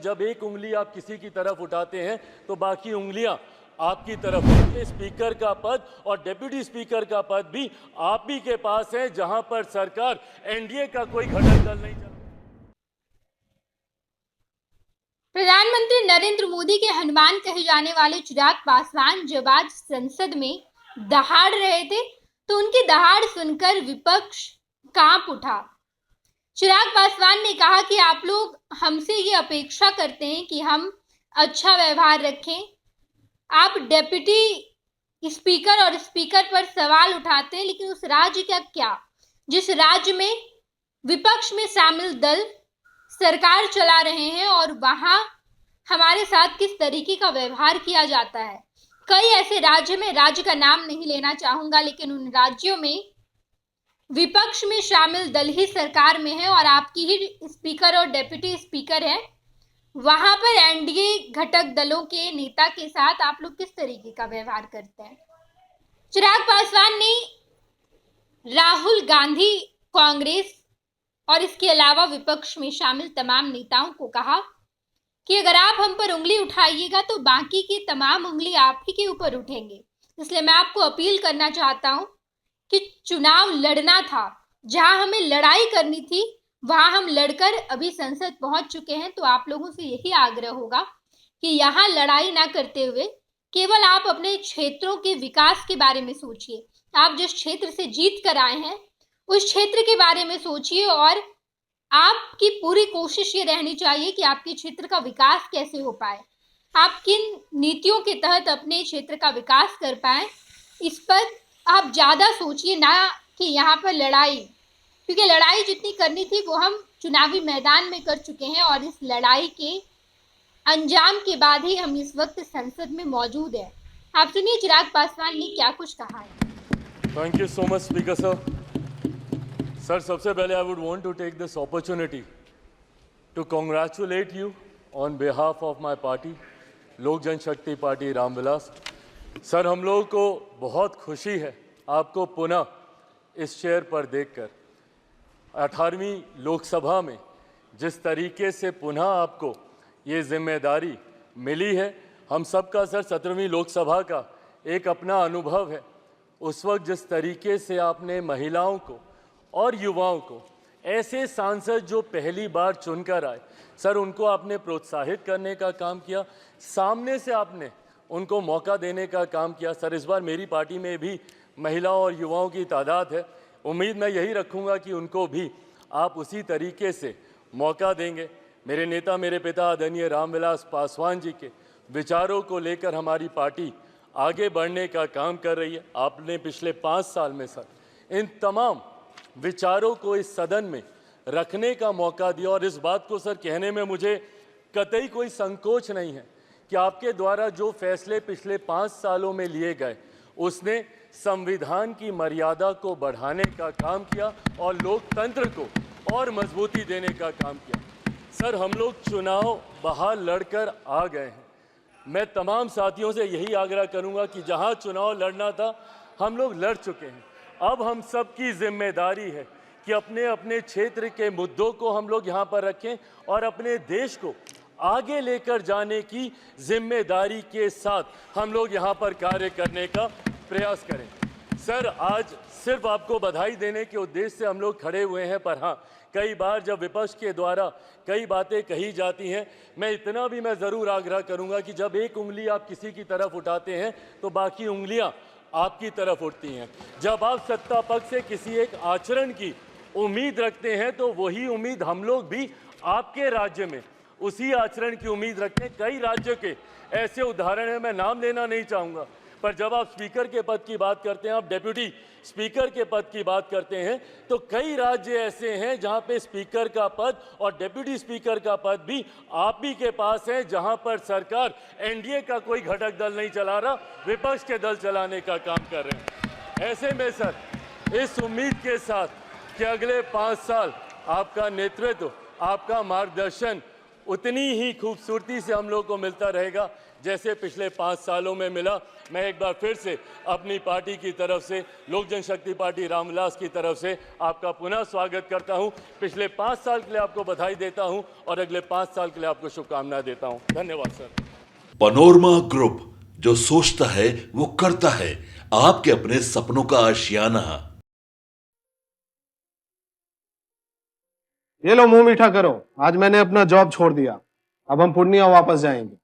जब एक उंगली आप किसी की तरफ उठाते हैं तो बाकी उंगलियां आपकी तरफ होती है। स्पीकर का पद और डेप्यूटी स्पीकर का पद भी आप ही के पास है, जहां पर सरकार एनडीए का कोई घटक दल नहीं चला। प्रधानमंत्री नरेंद्र मोदी के हनुमान कहे जाने वाले चिराग पासवान जब आज संसद में दहाड़ रहे थे तो उनकी दहाड़ सुनकर विपक्ष कांप उठा। चिराग पासवान ने कहा कि आप लोग हमसे ये अपेक्षा करते हैं कि हम अच्छा व्यवहार रखें। आप डेप्यूटी स्पीकर और स्पीकर पर सवाल उठाते हैं, लेकिन उस राज्य का क्या, जिस राज्य में विपक्ष में शामिल दल सरकार चला रहे हैं और वहां हमारे साथ किस तरीके का व्यवहार किया जाता है। कई ऐसे राज्य में, राज्य का नाम नहीं लेना चाहूंगा, लेकिन उन राज्यों में विपक्ष में शामिल दल ही सरकार में है और आपकी ही स्पीकर और डेप्यूटी स्पीकर है। वहां पर एनडीए घटक दलों के नेता के साथ आप लोग किस तरीके का व्यवहार करते हैं। चिराग पासवान ने राहुल गांधी, कांग्रेस और इसके अलावा विपक्ष में शामिल तमाम नेताओं को कहा कि अगर आप हम पर उंगली उठाइएगा तो बाकी की तमाम उंगली आप ही के ऊपर उठेंगे। इसलिए मैं आपको अपील करना चाहता हूं कि चुनाव लड़ना था, जहां हमें लड़ाई करनी थी वहां हम लड़कर अभी संसद पहुंच चुके हैं। तो आप लोगों से यही आग्रह होगा कि यहां लड़ाई ना करते हुए केवल आप अपने क्षेत्रों के विकास के बारे में सोचिए। आप जिस क्षेत्र से जीत कर आए हैं उस क्षेत्र के बारे में सोचिए और आपकी पूरी कोशिश ये रहनी चाहिए कि आपके क्षेत्र का विकास कैसे हो पाए, आप किन नीतियों के तहत अपने क्षेत्र का विकास कर पाए, इस पर आप ज्यादा सोचिए, ना कि यहाँ पर लड़ाई, क्योंकि लड़ाई जितनी करनी थी वो हम चुनावी मैदान में कर चुके हैं और इस लड़ाई के अंजाम के बाद ही हम इस वक्त संसद में मौजूद हैं। आप सुनिए चिराग पासवान ने क्या कुछ कहा है। Thank you so much speaker sir. Sir, सबसे पहले I would want to take this opportunity to congratulate you on behalf of my party, Lok Janshakti party Ramvilas. Sir, हम लोगों को बहुत खुशी है आपको पुनः इस चेयर पर देखकर। 18वीं लोकसभा में जिस तरीके से पुनः आपको ये जिम्मेदारी मिली है, हम सबका सर 17वीं लोकसभा का एक अपना अनुभव है। उस वक्त जिस तरीके से आपने महिलाओं को और युवाओं को, ऐसे सांसद जो पहली बार चुनकर आए, सर उनको आपने प्रोत्साहित करने का काम किया, सामने से आपने उनको मौका देने का काम किया। सर, इस बार मेरी पार्टी में भी महिलाओं और युवाओं की तादाद है, उम्मीद मैं यही रखूंगा कि उनको भी आप उसी तरीके से मौका देंगे। मेरे नेता, मेरे पिता आदरणीय रामविलास पासवान जी के विचारों को लेकर हमारी पार्टी आगे बढ़ने का काम कर रही है। आपने पिछले 5 साल में सर इन तमाम विचारों को इस सदन में रखने का मौका दिया और इस बात को सर कहने में मुझे कतई कोई संकोच नहीं है कि आपके द्वारा जो फैसले पिछले 5 सालों में लिए गए उसने संविधान की मर्यादा को बढ़ाने का काम किया और लोकतंत्र को और मजबूती देने का काम किया। सर, हम लोग चुनाव बाहर लड़कर आ गए हैं। मैं तमाम साथियों से यही आग्रह करूंगा कि जहां चुनाव लड़ना था हम लोग लड़ चुके हैं। अब हम सब की जिम्मेदारी है कि अपने अपने क्षेत्र के मुद्दों को हम लोग यहाँ पर रखें और अपने देश को आगे लेकर जाने की जिम्मेदारी के साथ हम लोग यहाँ पर कार्य करने का प्रयास करें। सर, आज सिर्फ आपको बधाई देने के उद्देश्य से हम लोग खड़े हुए हैं, पर हाँ, कई बार जब विपक्ष के द्वारा कई बातें कही जाती हैं, मैं इतना भी मैं ज़रूर आग्रह करूंगा कि जब एक उंगली आप किसी की तरफ उठाते हैं तो बाकी उंगलियां आपकी तरफ उठती हैं। जब आप सत्ता पक्ष से किसी एक आचरण की उम्मीद रखते हैं तो वही उम्मीद हम लोग भी आपके राज्य में उसी आचरण की उम्मीद रखते हैं। कई राज्यों के ऐसे उदाहरण हैं, मैं नाम लेना नहीं चाहूँगा, पर जब आप स्पीकर के पद की बात करते हैं, आप डेप्यूटी स्पीकर के पद की बात करते हैं, तो कई राज्य ऐसे हैं जहां पे स्पीकर का पद और डेप्यूटी स्पीकर का पद भी आप ही के पास है, जहां पर सरकार एनडीए का कोई घटक दल नहीं चला रहा, विपक्ष के दल चलाने का काम कर रहे हैं। ऐसे में सर, इस उम्मीद के साथ कि अगले 5 साल आपका नेतृत्व, आपका मार्गदर्शन उतनी ही खूबसूरती से हम लोग को मिलता रहेगा जैसे पिछले 5 सालों में मिला। मैं एक बार फिर से अपनी पार्टी की तरफ से, लोक जनशक्ति पार्टी रामविलास की तरफ से आपका पुनः स्वागत करता हूं। पिछले 5 साल के लिए आपको बधाई देता हूं और अगले 5 साल के लिए आपको शुभकामनाएं देता हूं। धन्यवाद सर। पनोरमा ग्रुप, जो सोचता है वो करता है। आपके अपने सपनों का आशियाना। ये लो मुंह मीठा करो, आज मैंने अपना जॉब छोड़ दिया। अब हम पूर्णिया वापस जाएंगे।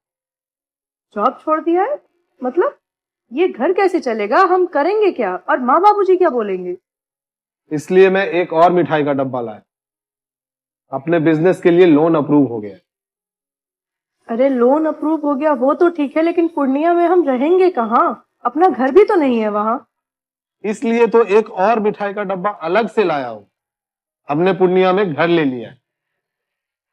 जॉब छोड़ दिया है? मतलब ये घर कैसे चलेगा? हम करेंगे क्या? और माँ बाबूजी क्या बोलेंगे? इसलिए मैं एक और मिठाई का डब्बा लाया। अपने बिजनेस के लिए लोन अप्रूव हो गया। अरे लोन अप्रूव हो गया वो तो ठीक है, लेकिन पूर्णिया में हम रहेंगे कहाँ? अपना घर भी तो नहीं है वहां। इसलिए तो एक और मिठाई का डब्बा अलग से लाया हूं। हमने पूर्णिया में घर ले लिया है,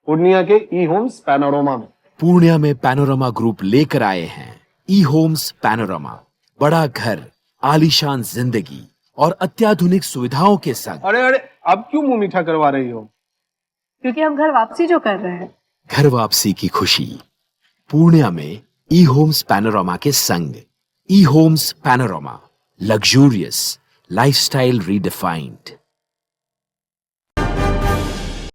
पूर्णिया के ई होम्स पैनोरमा में। पूर्णिया में पैनोरमा ग्रुप लेकर आए हैं ई होम्स पैनोरमा। बड़ा घर, आलीशान जिंदगी और अत्याधुनिक सुविधाओं के संग। अरे अरे, अब क्यों मुंह मीठा करवा रही हो? क्योंकि हम घर वापसी जो कर रहे हैं। घर वापसी की खुशी पूर्णिया में ई होम्स पैनोरमा के संग। ई homes panorama, luxurious lifestyle redefined.